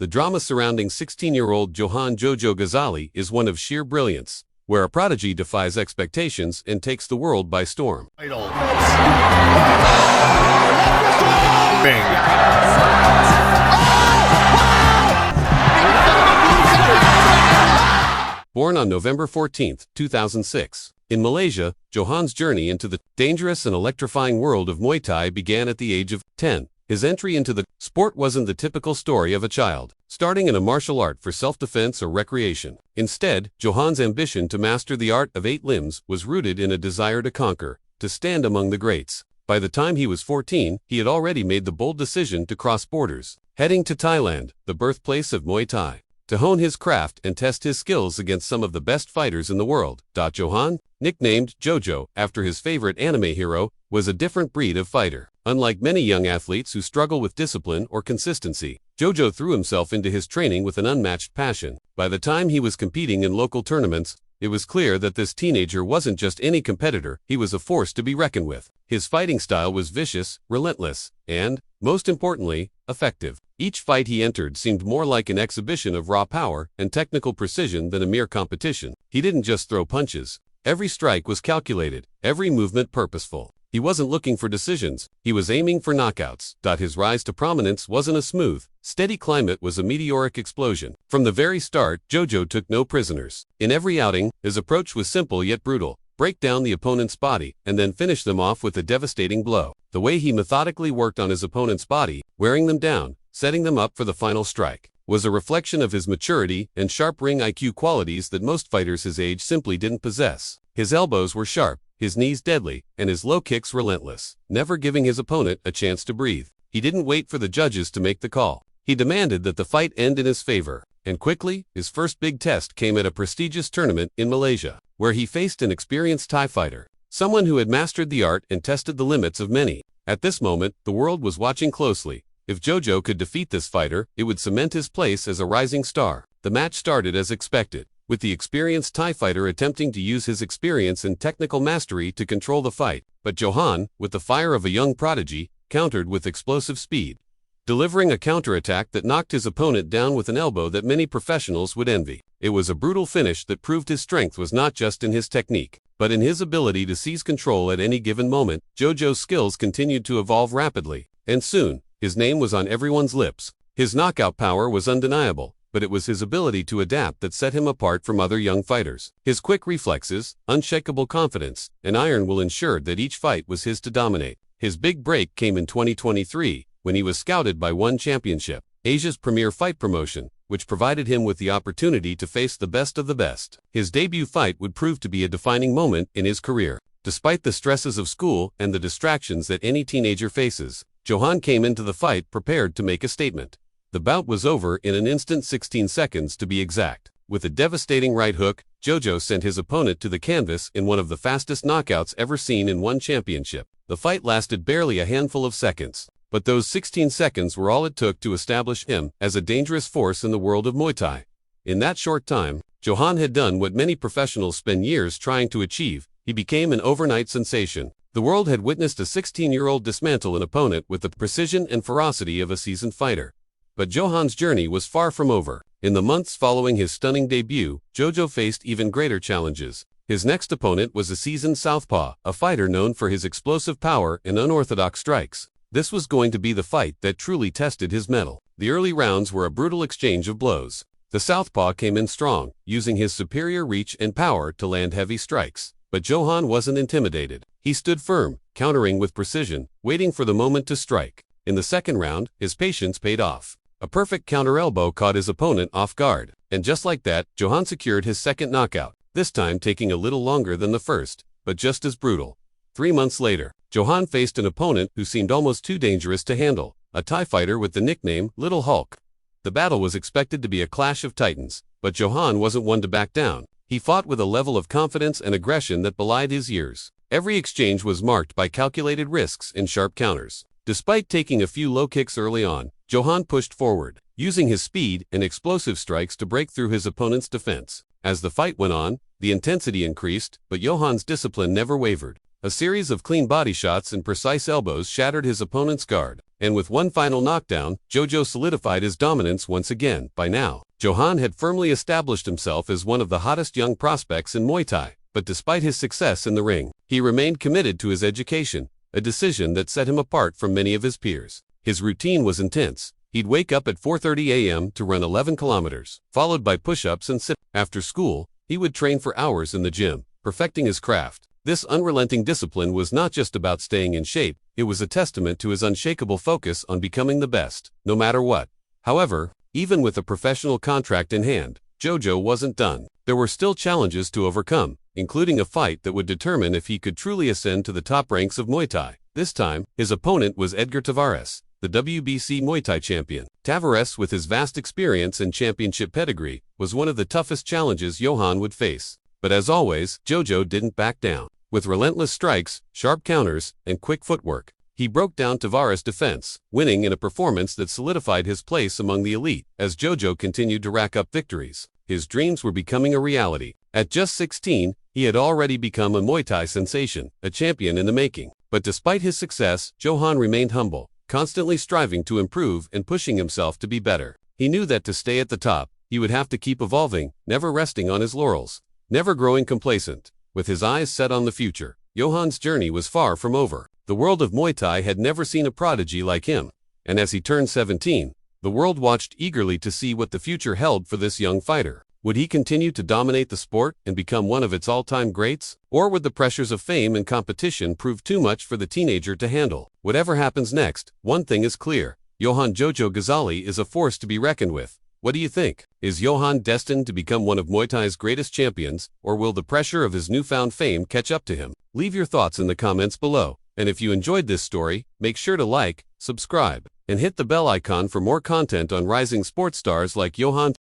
The drama surrounding 16-year-old JoJo Ghazali is one of sheer brilliance, where a prodigy defies expectations and takes the world by storm. Born on November 14, 2006. In Malaysia, Johan's journey into the dangerous and electrifying world of Muay Thai began at the age of 10. His entry into the sport wasn't the typical story of a child starting in a martial art for self-defense or recreation. Instead, Johan's ambition to master the art of 8 limbs was rooted in a desire to conquer, to stand among the greats. By the time he was 14, he had already made the bold decision to cross borders, heading to Thailand, the birthplace of Muay Thai, to hone his craft and test his skills against some of the best fighters in the world. Johan, nicknamed JoJo after his favorite anime hero, was a different breed of fighter. Unlike many young athletes who struggle with discipline or consistency, JoJo threw himself into his training with an unmatched passion. By the time he was competing in local tournaments, it was clear that this teenager wasn't just any competitor, he was a force to be reckoned with. His fighting style was vicious, relentless, and, most importantly, effective. Each fight he entered seemed more like an exhibition of raw power and technical precision than a mere competition. He didn't just throw punches. Every strike was calculated, every movement purposeful. He wasn't looking for decisions, he was aiming for knockouts. His rise to prominence wasn't a smooth, steady climb, it was a meteoric explosion. From the very start, JoJo took no prisoners. In every outing, his approach was simple yet brutal. Break down the opponent's body, and then finish them off with a devastating blow. The way he methodically worked on his opponent's body, wearing them down, setting them up for the final strike, was a reflection of his maturity and sharp ring IQ, qualities that most fighters his age simply didn't possess. His elbows were sharp, his knees deadly, and his low kicks relentless, never giving his opponent a chance to breathe. He didn't wait for the judges to make the call. He demanded that the fight end in his favor. And quickly, his first big test came at a prestigious tournament in Malaysia, where he faced an experienced Thai fighter, someone who had mastered the art and tested the limits of many. At this moment, the world was watching closely. If JoJo could defeat this fighter, it would cement his place as a rising star. The match started as expected, with the experienced Thai fighter attempting to use his experience and technical mastery to control the fight. But Johan, with the fire of a young prodigy, countered with explosive speed, delivering a counterattack that knocked his opponent down with an elbow that many professionals would envy. It was a brutal finish that proved his strength was not just in his technique, but in his ability to seize control at any given moment. JoJo's skills continued to evolve rapidly, and soon, his name was on everyone's lips. His knockout power was undeniable, but it was his ability to adapt that set him apart from other young fighters. His quick reflexes, unshakable confidence, and iron will ensured that each fight was his to dominate. His big break came in 2023, when he was scouted by One Championship, Asia's premier fight promotion, which provided him with the opportunity to face the best of the best. His debut fight would prove to be a defining moment in his career. Despite the stresses of school and the distractions that any teenager faces, Johan came into the fight prepared to make a statement. The bout was over in an instant, 16 seconds to be exact. With a devastating right hook, JoJo sent his opponent to the canvas in one of the fastest knockouts ever seen in One Championship. The fight lasted barely a handful of seconds, but those 16 seconds were all it took to establish him as a dangerous force in the world of Muay Thai. In that short time, Johan had done what many professionals spend years trying to achieve. He became an overnight sensation. The world had witnessed a 16-year-old dismantle an opponent with the precision and ferocity of a seasoned fighter. But Johan's journey was far from over. In the months following his stunning debut, JoJo faced even greater challenges. His next opponent was a seasoned southpaw, a fighter known for his explosive power and unorthodox strikes. This was going to be the fight that truly tested his mettle. The early rounds were a brutal exchange of blows. The southpaw came in strong, using his superior reach and power to land heavy strikes. But Johan wasn't intimidated. He stood firm, countering with precision, waiting for the moment to strike. In the second round, his patience paid off. A perfect counter elbow caught his opponent off guard, and just like that, Johan secured his second knockout, this time taking a little longer than the first, but just as brutal. 3 months later, Johan faced an opponent who seemed almost too dangerous to handle, a Thai fighter with the nickname Little Hulk. The battle was expected to be a clash of titans, but Johan wasn't one to back down. He fought with a level of confidence and aggression that belied his years. Every exchange was marked by calculated risks and sharp counters. Despite taking a few low kicks early on, Johan pushed forward, using his speed and explosive strikes to break through his opponent's defense. As the fight went on, the intensity increased, but Johan's discipline never wavered. A series of clean body shots and precise elbows shattered his opponent's guard, And with one final knockdown, JoJo solidified his dominance once again. By now, Johan had firmly established himself as one of the hottest young prospects in Muay Thai. But despite his success in the ring, he remained committed to his education, a decision that set him apart from many of his peers. His routine was intense. He'd wake up at 4:30 a.m. to run 11 kilometers, followed by push-ups and sit. After school, he would train for hours in the gym, perfecting his craft. This unrelenting discipline was not just about staying in shape, it was a testament to his unshakable focus on becoming the best, no matter what. However, even with a professional contract in hand, JoJo wasn't done. There were still challenges to overcome, including a fight that would determine if he could truly ascend to the top ranks of Muay Thai. This time, his opponent was Edgar Tavares, the WBC Muay Thai champion. Tavares, with his vast experience and championship pedigree, was one of the toughest challenges Johan would face. But as always, JoJo didn't back down. With relentless strikes, sharp counters, and quick footwork, he broke down Tavares' defense, winning in a performance that solidified his place among the elite. As JoJo continued to rack up victories, his dreams were becoming a reality. At just 16, he had already become a Muay Thai sensation, a champion in the making. But despite his success, Johan remained humble, constantly striving to improve and pushing himself to be better. He knew that to stay at the top, he would have to keep evolving, never resting on his laurels, never growing complacent. With his eyes set on the future, Johan's journey was far from over. The world of Muay Thai had never seen a prodigy like him. And as he turned 17, the world watched eagerly to see what the future held for this young fighter. Would he continue to dominate the sport and become one of its all-time greats? Or would the pressures of fame and competition prove too much for the teenager to handle? Whatever happens next, one thing is clear. Johan JoJo Ghazali is a force to be reckoned with. What do you think? Is Johan destined to become one of Muay Thai's greatest champions, or will the pressure of his newfound fame catch up to him? Leave your thoughts in the comments below. And if you enjoyed this story, make sure to like, subscribe, and hit the bell icon for more content on rising sports stars like Johan.